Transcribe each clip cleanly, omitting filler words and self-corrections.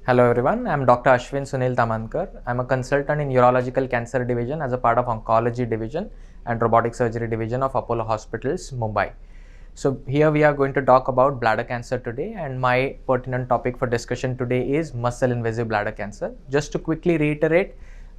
Hello everyone, I'm Dr. Ashwin Sunil Tamankar. I'm a consultant in Urological Cancer Division as a part of Oncology Division and Robotic Surgery Division of Apollo Hospitals, Mumbai. So here we are going to talk about bladder cancer today, and my pertinent topic for discussion today is muscle invasive bladder cancer. Just to quickly reiterate,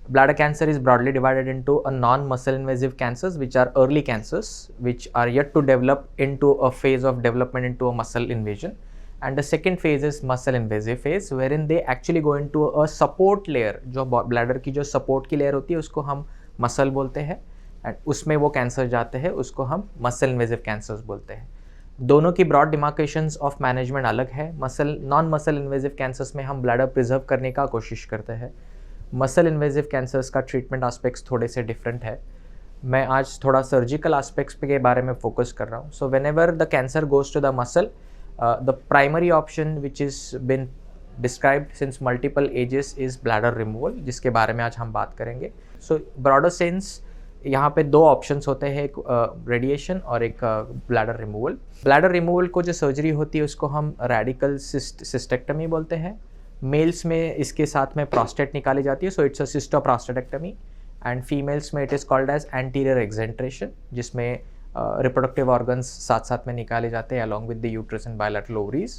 bladder cancer is broadly divided into a non-muscle invasive cancers, which are early cancers which are yet to develop into a phase of development into a muscle invasion, and the second phase is muscle invasive phase wherein they actually go into a support layer. जो bladder की जो support की layer होती है उसको हम muscle बोलते हैं, एंड उसमें वो कैंसर जाते हैं, उसको हम मसल इन्वेजिव कैंसर्स बोलते हैं। दोनों की ब्रॉड डिमार्केशंस ऑफ मैनेजमेंट अलग है। नॉन मसल इन्वेजिव कैंसर्स में हम ब्लैडर प्रिजर्व करने का कोशिश करते हैं। मसल इन्वेजिव कैंसर्स का ट्रीटमेंट एस्पेक्ट्स थोड़े से डिफरेंट है। मैं आज थोड़ा सर्जिकल एस्पेक्ट्स के बारे में फोकस कर रहा हूँ। So whenever the cancer goes to the muscle, the primary option which is been described since multiple ages is bladder removal, जिसके बारे में आज हम बात करेंगे। So broader sense यहाँ पे दो ऑप्शंस होते हैं, एक रेडिएशन और एक ब्लैडर रिमूवल। ब्लैडर रिमूवल को जो सर्जरी होती है उसको हम रेडिकल सिस्टेक्टमी बोलते हैं। मेल्स में इसके साथ में प्रोस्टेट निकाली जाती है, so it's a cystoprostatectomy, and females में it is called as anterior exenteration, जिसमें रिप्रोडक्टिव ऑर्गन्स साथ साथ में निकाले जाते हैं along with the uterus and bilateral ovaries.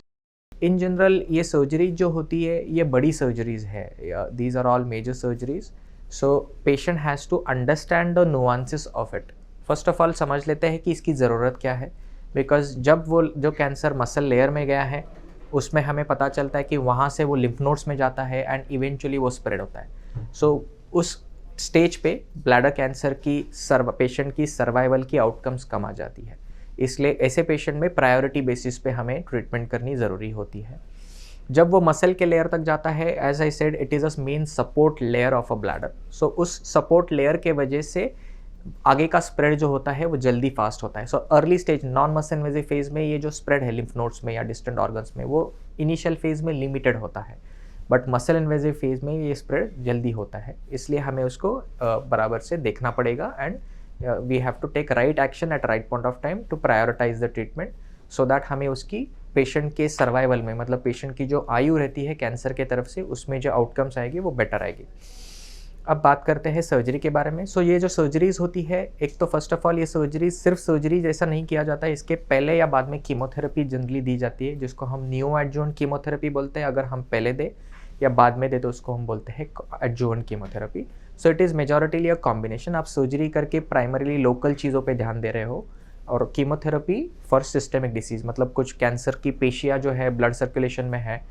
In general ये सर्जरी जो होती है ये बड़ी सर्जरीज है, these are all major surgeries. So patient has to understand the nuances of it. First of all समझ लेते हैं कि इसकी ज़रूरत क्या है, बिकॉज जब वो जो कैंसर मसल लेयर में गया है उसमें हमें पता चलता है कि वहाँ से वो लिम्फ नोड्स में जाता है एंड इवेंचुअली वो स्प्रेड होता है। सो उस स्टेज पे ब्लैडर कैंसर की पेशेंट की सर्वाइवल की आउटकम्स कम आ जाती है, इसलिए ऐसे पेशेंट में प्रायोरिटी बेसिस पे हमें ट्रीटमेंट करनी ज़रूरी होती है। जब वो मसल के लेयर तक जाता है, as I said, it is a main support layer of a bladder. So उस सपोर्ट लेयर के वजह से आगे का स्प्रेड जो होता है वो जल्दी फास्ट होता है। So early stage non muscle invasive phase में ये जो स्प्रेड है लिम्फ नोड्स में या डिस्टेंट ऑर्गन्स में, वो इनिशियल फेज में लिमिटेड होता है, बट मसल इन्वेजिव फेज में ये स्प्रेड जल्दी होता है, इसलिए हमें उसको बराबर से देखना पड़ेगा, and we have to take right action at right point of time to prioritise the treatment, so that हमें उसकी पेशेंट के सर्वाइवल में, मतलब पेशेंट की जो आयु रहती है कैंसर के तरफ से, उसमें जो आउटकम्स आएगी वो बेटर आएगी। अब बात करते हैं सर्जरी के बारे में। सो ये जो सर्जरीज होती है, एक तो फर्स्ट ऑफ ऑल ये सर्जरीज सिर्फ सर्जरी जैसा नहीं किया जाता है, इसके पहले या बाद में कीमोथेरेपी जनरली दी जाती है, जिसको हम नियो एडजुवेंट कीमोथेरेपी बोलते हैं। अगर हम पहले दे या बाद में दे तो उसको हम बोलते हैं adjuvant chemotherapy. So it is majorly a combination. आप सर्जरी करके प्राइमरीली लोकल चीज़ों पे ध्यान दे रहे हो, और कीमोथेरेपी फॉर सिस्टेमिक डिसीज़, मतलब कुछ कैंसर की पेशियाँ जो है ब्लड सर्कुलेशन में है,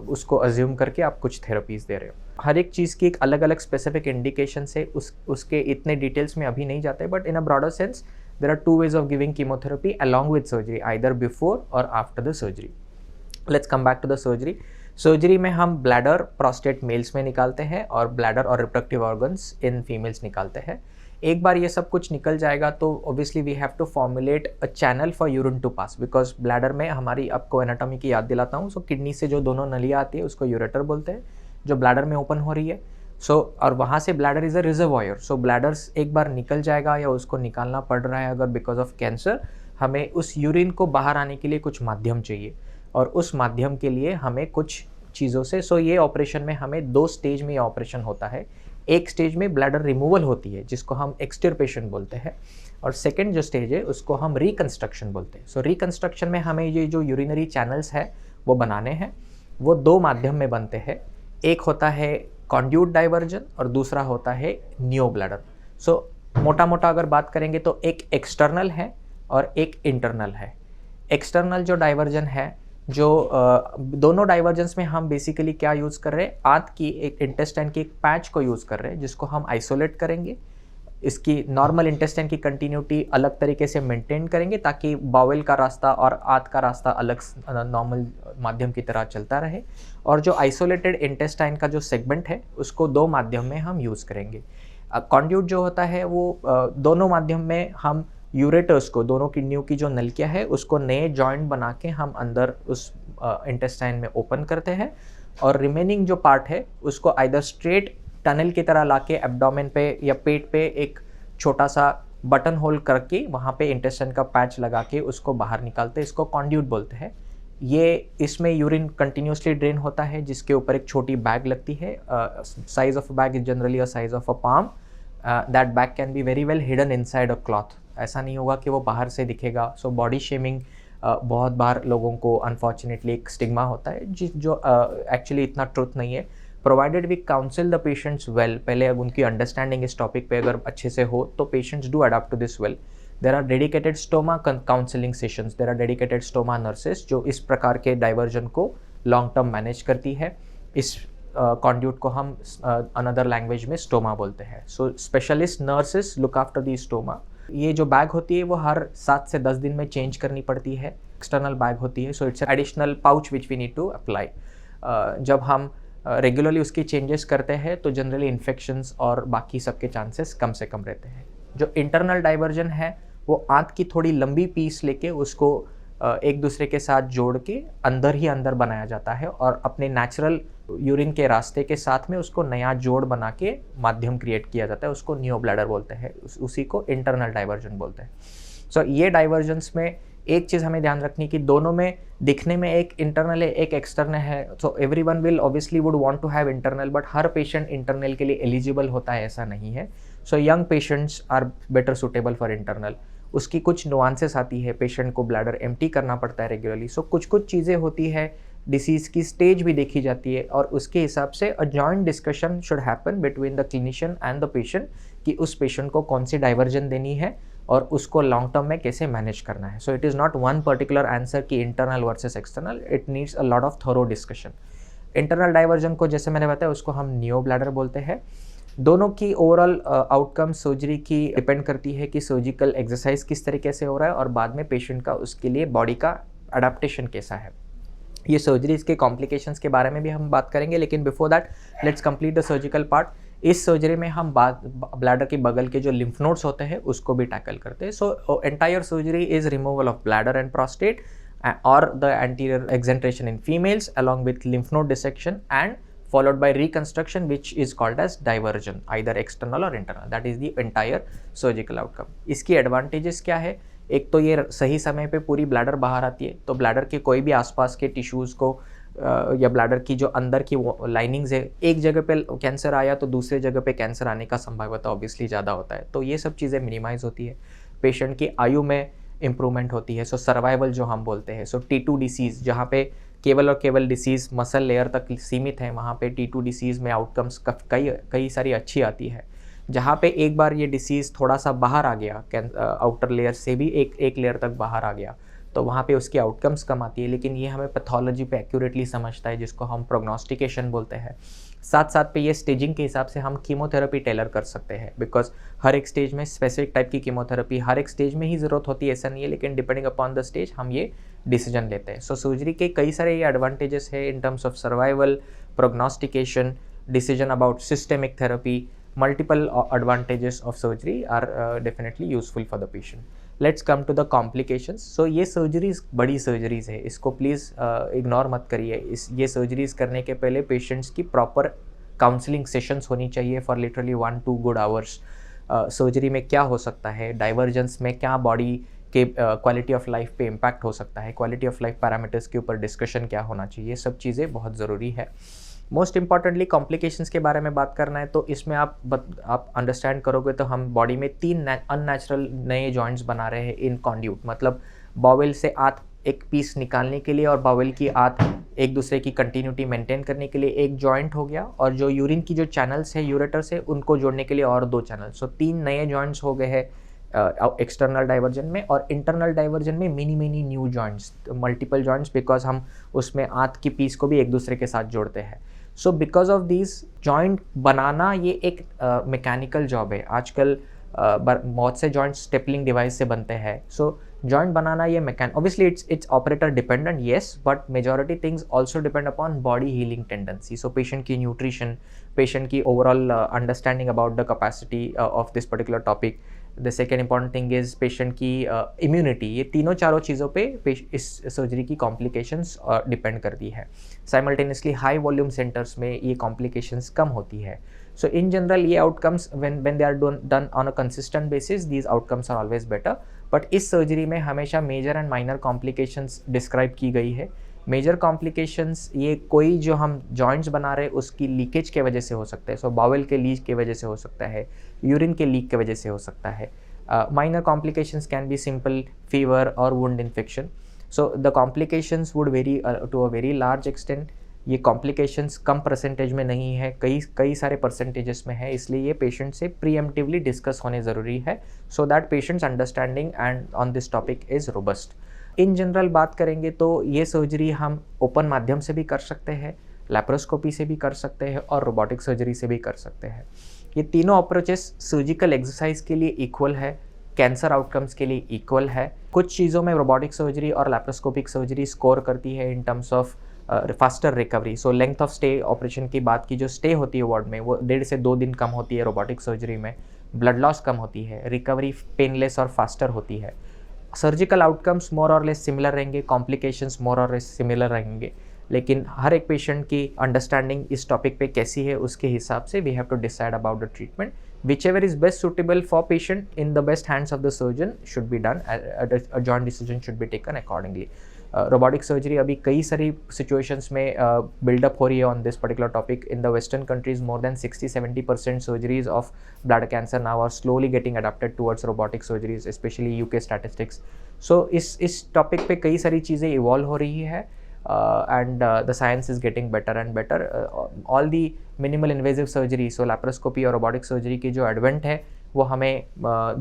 उसको अज्यूम करके आप कुछ थेरेपीज़ दे रहे हो। हर एक चीज़ की एक अलग अलग स्पेसिफिक इंडिकेशन से उसके इतने डिटेल्स में अभी नहीं जाते, but in a broader sense there are two ways of giving chemotherapy along with surgery, either before or after the surgery. Let's come back to the surgery. Surgery में हम bladder prostate mails में निकालते हैं और bladder और reproductive organs in females निकालते हैं। एक बार ये सब कुछ निकल जाएगा तो obviously we have to formulate a channel for urine to pass, because bladder में हमारी, आपको एनाटॉमी की याद दिलाता हूँ, सो किडनी से जो दोनों नलियाँ आती है उसको यूरेटर बोलते हैं, जो ब्लैडर में ओपन हो रही है। और वहाँ से bladder is a reservoir. So bladder एक बार निकल जाएगा या उसको निकालना पड़ रहा है अगर बिकॉज ऑफ कैंसर, हमें उस यूरिन को बाहर आने के लिए कुछ माध्यम चाहिए, और उस माध्यम के लिए हमें कुछ चीज़ों से, सो ये ऑपरेशन में हमें दो स्टेज में ये ऑपरेशन होता है। एक स्टेज में ब्लैडर रिमूवल होती है जिसको हम एक्सटिर्पेशन बोलते हैं, और सेकंड जो स्टेज है उसको हम रिकंस्ट्रक्शन बोलते हैं। सो रिकंस्ट्रक्शन में हमें ये जो यूरिनरी चैनल्स है वो बनाने हैं। वो दो माध्यम में बनते हैं, एक होता है कॉन्ड्यूट डाइवर्जन और दूसरा होता है नियो ब्लैडर। सो मोटा मोटा अगर बात करेंगे तो एक एक्सटर्नल है और एक इंटरनल है। एक्सटर्नल जो डाइवर्जन है, जो दोनों डाइवर्जेंस में हम बेसिकली क्या यूज़ कर रहे हैं, आंत की एक इंटेस्टाइन की एक पैच को यूज़ कर रहे हैं, जिसको हम आइसोलेट करेंगे। इसकी नॉर्मल इंटेस्टाइन की कंटिन्यूटी अलग तरीके से मेंटेन करेंगे ताकि बाउल का रास्ता और आंत का रास्ता अलग नॉर्मल माध्यम की तरह चलता रहे, और जो आइसोलेटेड इंटेस्टाइन का जो सेगमेंट है उसको दो माध्यम में हम यूज़ करेंगे। कॉन्ड्यूट जो होता है वो दोनों माध्यम में हम यूरेटर्स को, दोनों किडनियों की जो नलिका है उसको नए जॉइंट बना के हम अंदर उस इंटेस्टाइन में ओपन करते हैं, और रिमेनिंग जो पार्ट है उसको आइदर स्ट्रेट टनल की तरह लाके एब्डोमेन पे या पेट पे एक छोटा सा बटन होल करके वहाँ पे इंटेस्टाइन का पैच लगा के उसको बाहर निकालते हैं। इसको कॉन्ड्यूट बोलते हैं। ये इसमें यूरिन कंटिन्यूसली ड्रेन होता है, जिसके ऊपर एक छोटी बैग लगती है. Size of bag is generally a size of a palm. That bag can be very well hidden inside a cloth. ऐसा नहीं होगा कि वो बाहर से दिखेगा. सो बॉडी शेमिंग बहुत बार लोगों को अनफॉर्चुनेटली एक स्टिग्मा होता है जो एक्चुअली इतना ट्रुथ नहीं है. Provided we counsel the patients well, पहले अब उनकी अंडरस्टैंडिंग इस टॉपिक पे अगर अच्छे से हो तो patients do adopt to this well. There are dedicated stoma counselling sessions, there are dedicated stoma nurses जो इस प्रकार के डाइवर्जन को लॉन्ग टर्म मैनेज करती है. इस कॉन्ड्यूट को हम अनदर लैंग्वेज में स्टोमा बोलते हैं. So specialist nurses look after the stoma. ये जो बैग होती है वो हर 7 से 10 दिन में चेंज करनी पड़ती है. एक्सटर्नल बैग होती है, so it's additional pouch which we need to apply. जब हम रेगुलरली उसकी चेंजेस करते हैं तो जनरली इन्फेक्शंस और बाकी सबके चांसेस कम से कम रहते हैं. जो इंटरनल डाइवर्जन है वो आंत की थोड़ी लंबी पीस लेके उसको एक दूसरे के साथ जोड़ के अंदर ही अंदर बनाया जाता है और अपने नेचुरल यूरिन के रास्ते के साथ में उसको नया जोड़ बना के माध्यम क्रिएट किया जाता है. उसको नियो ब्लैडर बोलते हैं, उसी को इंटरनल डाइवर्जन बोलते हैं. सो ये डाइवर्जन्स में एक चीज़ हमें ध्यान रखनी कि दोनों में दिखने में एक इंटरनल है एक एक्सटर्नल है. So everyone will obviously would want to have internal, but हर पेशेंट इंटरनल के लिए एलिजिबल होता है ऐसा नहीं है. So young patients are better suitable for internal. उसकी कुछ नुआंसेस आती है, पेशेंट को ब्लैडर एम्प्टी करना पड़ता है रेगुलरली. सो कुछ चीज़ें होती है, डिसीज़ की स्टेज भी देखी जाती है और उसके हिसाब से a joint discussion should happen between the clinician and the patient कि उस पेशेंट को कौन सी डाइवर्जन देनी है और उसको लॉन्ग टर्म में कैसे मैनेज करना है. So it is not one particular answer कि internal versus external. It needs a lot of thorough discussion. Internal diversion को जैसे मैंने बताया उसको हम नियो ब्लैडर बोलते हैं. दोनों की ओवरऑल आउटकम सर्जरी की डिपेंड करती है कि सर्जिकल एक्सरसाइज किस तरीके से हो रहा है और बाद में पेशेंट का उसके लिए बॉडी का अडेप्टेशन कैसा है. ये सर्जरीज के कॉम्प्लिकेशंस के बारे में भी हम बात करेंगे, लेकिन before that let's complete the surgical part. इस सर्जरी में हम ब्लैडर के बगल के जो लिम्फ नोड्स होते हैं उसको भी टैकल करते हैं. So entire surgery is removal of bladder and prostate or the anterior exenteration in females along with lymph node dissection and followed by reconstruction which is called as diversion, either external or internal. That is the entire surgical outcome. इसकी advantages क्या है? एक तो ये सही समय पे पूरी ब्लैडर बाहर आती है, तो ब्लैडर के कोई भी आसपास के टिश्यूज़ को या ब्लैडर की जो अंदर की लाइनिंग्स है, एक जगह पे कैंसर आया तो दूसरे जगह पे कैंसर आने का संभावना ऑब्वियसली ज़्यादा होता है. तो ये सब चीज़ें मिनिमाइज़ होती है. पेशेंट की आयु में इम्प्रूवमेंट होती है. सो सर्वाइवल जो हम बोलते हैं, सो T2 डिसीज़ जहाँ पे केवल और केवल डिसीज़ मसल लेयर तक सीमित है, वहाँ पे T2 डिसीज़ में आउटकम्स कई सारी अच्छी आती है. जहाँ पे एक बार ये डिसीज़ थोड़ा सा बाहर आ गया, आउटर लेयर से भी एक लेयर तक बाहर आ गया, तो वहाँ पे उसकी आउटकम्स कम आती है. लेकिन ये हमें पैथोलॉजी पे एक्यूरेटली समझता है, जिसको हम प्रोग्नोस्टिकेशन बोलते हैं. साथ साथ पे ये स्टेजिंग के हिसाब से हम कीमोथेरेपी टेलर कर सकते हैं, बिकॉज हर एक स्टेज में स्पेसिफिक टाइप की कीमोथेरेपी हर एक स्टेज में ही ज़रूरत होती है ऐसा नहीं है, लेकिन डिपेंडिंग अपॉन द स्टेज हम ये डिसीजन लेते हैं. सो सर्जरी के कई सारे ये एडवांटेजेस है in terms of survival, प्रोग्नोस्टिकेशन, decision about systemic therapy. Multiple advantages of surgery are definitely useful for the patient. Let's come to the complications. So ये सर्जरीज बड़ी सर्जरीज है, इसको प्लीज़ इग्नोर मत करिए. ये सर्जरीज करने के पहले पेशेंट्स की प्रॉपर काउंसलिंग सेशंस होनी चाहिए for literally 1-2 good hours. Surgery में क्या हो सकता है, डाइवर्जेंस में क्या बॉडी के क्वालिटी ऑफ लाइफ पे इम्पैक्ट हो सकता है, क्वालिटी ऑफ लाइफ पैरामीटर्स के ऊपर डिस्कशन क्या होना चाहिए, सब चीज़ें बहुत ज़रूरी है. मोस्ट इंपॉर्टेंटली कॉम्प्लिकेशंस के बारे में बात करना है तो इसमें आप अंडरस्टैंड करोगे तो हम बॉडी में 3 अननेचुरल नए जॉइंट्स बना रहे हैं इन कॉन्ड्यूट. मतलब बावेल से आत एक पीस निकालने के लिए और बावेल की आत एक दूसरे की कंटिन्यूटी मेंटेन करने के लिए एक जॉइंट हो गया, और जो यूरिन की जो चैनल्स है यूरेटर्स है उनको जोड़ने के लिए और 2 चैनल. सो 3 नए जॉइंट्स हो गए हैं एक्सटर्नल डाइवर्जन में. और इंटरनल डाइवर्जन में mini new joints, multiple joints, because हम उसमें आंत की पीस को भी एक दूसरे के साथ जोड़ते हैं. So because of this joint बनाना ये एक मैकेनिकल जॉब है. आजकल बहुत से जॉइंट स्टेपलिंग डिवाइस से बनते हैं. सो जॉइंट बनाना ये obviously it's operator dependent yes, but majority things also depend upon body healing tendency. So patient की न्यूट्रिशन, पेशेंट की overall understanding about the capacity of this particular topic. The second important thing is patient की immunity. ये तीनों चारों चीज़ों पे इस surgery की कॉम्प्लिकेशंस डिपेंड करती है. साइमल्टेनियसली हाई वॉल्यूम सेंटर्स में ये कॉम्प्लिकेशंस कम होती है. सो इन जनरल ये outcomes when they are done on a consistent basis these outcomes are always better. But इस सर्जरी में हमेशा major and minor complications describe की गई है. मेजर कॉम्प्लिकेशंस ये कोई जो हम जॉइंट्स बना रहे हैं उसकी लीकेज के वजह से हो सकता है, सो बाउल के लीक की वजह से हो सकता है, यूरिन के लीक की वजह से हो सकता है. Minor complications can be simple fever or wound infection. So the complications would vary to a very large extent. ये complications कम परसेंटेज में नहीं है, कई सारे परसेंटेजेस में है, इसलिए ये पेशेंट से प्रीएम्प्टिवली डिस्कस होने ज़रूरी है so that patients understanding and on this topic is robust. In general बात करेंगे तो ये सर्जरी हम ओपन माध्यम से भी कर सकते हैं, लैप्रोस्कोपी से भी कर सकते हैं और रोबोटिक सर्जरी से भी कर सकते हैं. ये तीनों अप्रोचेस सर्जिकल एक्सरसाइज के लिए इक्वल है, कैंसर आउटकम्स के लिए इक्वल है. कुछ चीज़ों में रोबोटिक सर्जरी और लैप्रोस्कोपिक सर्जरी स्कोर करती है in terms of faster recovery. So length of stay operation की बात की, जो स्टे होती है वार्ड में वो 1.5 से 2 दिन कम होती है रोबोटिक सर्जरी में, ब्लड लॉस कम होती है, रिकवरी पेनलेस और फास्टर होती है. सर्जिकल आउटकम्स मोर और लेस सिमिलर रहेंगे, कॉम्प्लिकेशंस मोर और लेस सिमिलर रहेंगे, लेकिन हर एक पेशेंट की अंडरस्टैंडिंग इस टॉपिक पे कैसी है उसके हिसाब से we have to decide about the treatment. Whichever is best suitable for patient in the best hands of the surgeon should be done. A joint decision should be taken accordingly. Robotic surgery अभी कई सारी situations में build up हो रही है on this particular topic. In the Western countries, more than 60-70% surgeries of bladder cancer now are slowly getting adapted towards robotic surgeries, especially UK statistics. So इस topic पे कई सारी चीज़ें evolve हो रही है. And the science is getting better and better. All the minimal invasive surgery, so laparoscopy और robotic surgery की जो एडवेंट है वो हमें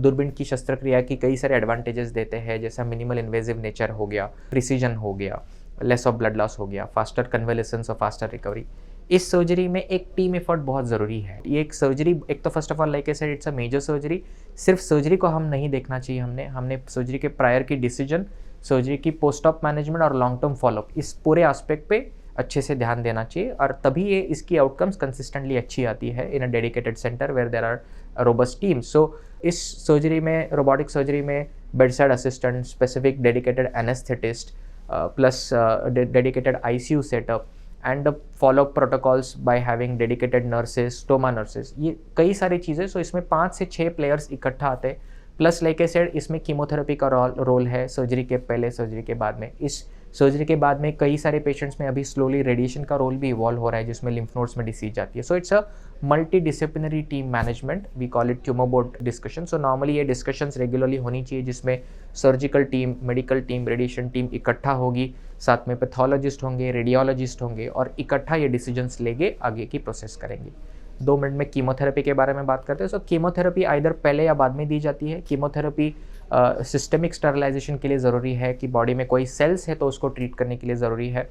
दूरबीन की शस्त्रक्रिया की कई सारे एडवांटेजेस देते हैं, जैसा मिनिमल इन्वेजिव नेचर हो गया, प्रिसीजन हो गया, लेस ऑफ ब्लड लॉस हो गया, फास्टर कन्वेलेसेंस और फास्टर रिकवरी. इस सर्जरी में एक टीम एफर्ट बहुत ज़रूरी है. ये एक सर्जरी, एक तो first of all like I said it's a major surgery. सिर्फ सर्जरी को हम नहीं देखना चाहिए, हमने सर्जरी के प्रायर की डिसीजन, सर्जरी की पोस्ट ऑप मैनेजमेंट और लॉन्ग टर्म फॉलोअप, इस पूरे एस्पेक्ट पे अच्छे से ध्यान देना चाहिए और तभी ये इसकी आउटकम्स कंसिस्टेंटली अच्छी आती है in a dedicated centre where there are robust teams. So इस सर्जरी में, रोबोटिक सर्जरी में bed side assistant, specific dedicated anaesthetist plus dedicated ICU setup and the follow up protocols by having dedicated nurses, stoma nurses, ये कई सारी चीज़ें. सो इसमें 5 से 6 players इकट्ठा आते हैं. प्लस लाइक आई सेड इसमें कीमोथेरेपी का रोल है सर्जरी के पहले, सर्जरी के बाद में. इस सर्जरी के बाद में कई सारे पेशेंट्स में अभी स्लोली रेडिएशन का रोल भी इवॉल्व हो रहा है जिसमें लिम्फ नोड्स में डिसीज जाती है. So it's a multi disciplinary team management, we call it tumour board discussion. So normally ये डिस्कशंस रेगुलरली होनी चाहिए जिसमें surgical team, medical team, radiation team इकट्ठा होगी, साथ में पैथोलॉजिस्ट होंगे, रेडियोलॉजिस्ट होंगे और इकट्ठा ये डिसीजंस लेके आगे की प्रोसेस करेंगे. 2 मिनट में कीमोथेरेपी के बारे में बात करते हैं. सो कीमोथेरेपी आइदर पहले या बाद में दी जाती है. कीमोथेरेपी सिस्टेमिक स्टरलाइजेशन के लिए ज़रूरी है कि बॉडी में कोई सेल्स है तो उसको ट्रीट करने के लिए ज़रूरी है.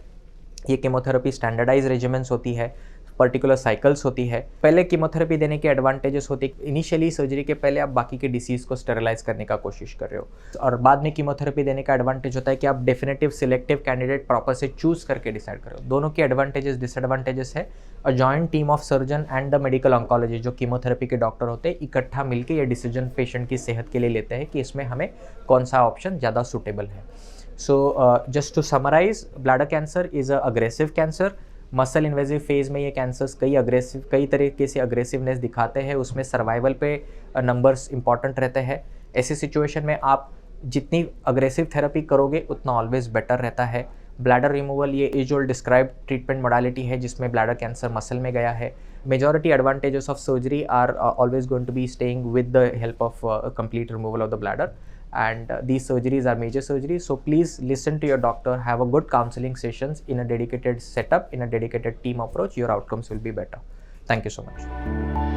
ये कीमोथेरेपी स्टैंडर्डाइज रेजिमेंट्स होती है, पर्टिकुलर साइकिल्स होती है. पहले कीमोथेरेपी देने के एडवांटेजेस होते हैं, इनिशियली सर्जरी के पहले आप बाकी के डिसीज़ को स्टेरलाइज करने का कोशिश कर रहे हो, और बाद में कीमोथेरेपी देने का एडवांटेज होता है कि आप डेफिनेटिव सिलेक्टिव कैंडिडेट प्रॉपर से चूज करके डिसाइड करो. दोनों के एडवांटेजेस डिसएडवांटेजेस है. A joint team of surgeon and the medical oncology, जो कीमोथेरेपी के डॉक्टर होते हैं, इकट्ठा मिलकर ये डिसीजन पेशेंट की सेहत के लिए लेते हैं कि इसमें हमें कौन सा ऑप्शन ज़्यादा सूटेबल है. So just to summarise, bladder cancer is a aggressive cancer. Muscle invasive phase में ये कैंसर्स कई तरीके से अग्रेसिवनेस दिखाते हैं. उसमें सर्वाइवल पे नंबर्स इंपॉर्टेंट रहते हैं. ऐसी सिचुएशन में आप जितनी अग्रेसिव थेरेपी करोगे उतना ऑलवेज बेटर रहता है. ब्लैडर रिमूवल ये age old described treatment modality है जिसमें ब्लैडर कैंसर मसल में गया है. Majority advantages of surgery are always going to be staying with the help of complete removal of the bladder. And these surgeries are major surgeries, so please listen to your doctor, have a good counseling sessions in a dedicated setup, in a dedicated team approach. Your outcomes will be better. Thank you so much.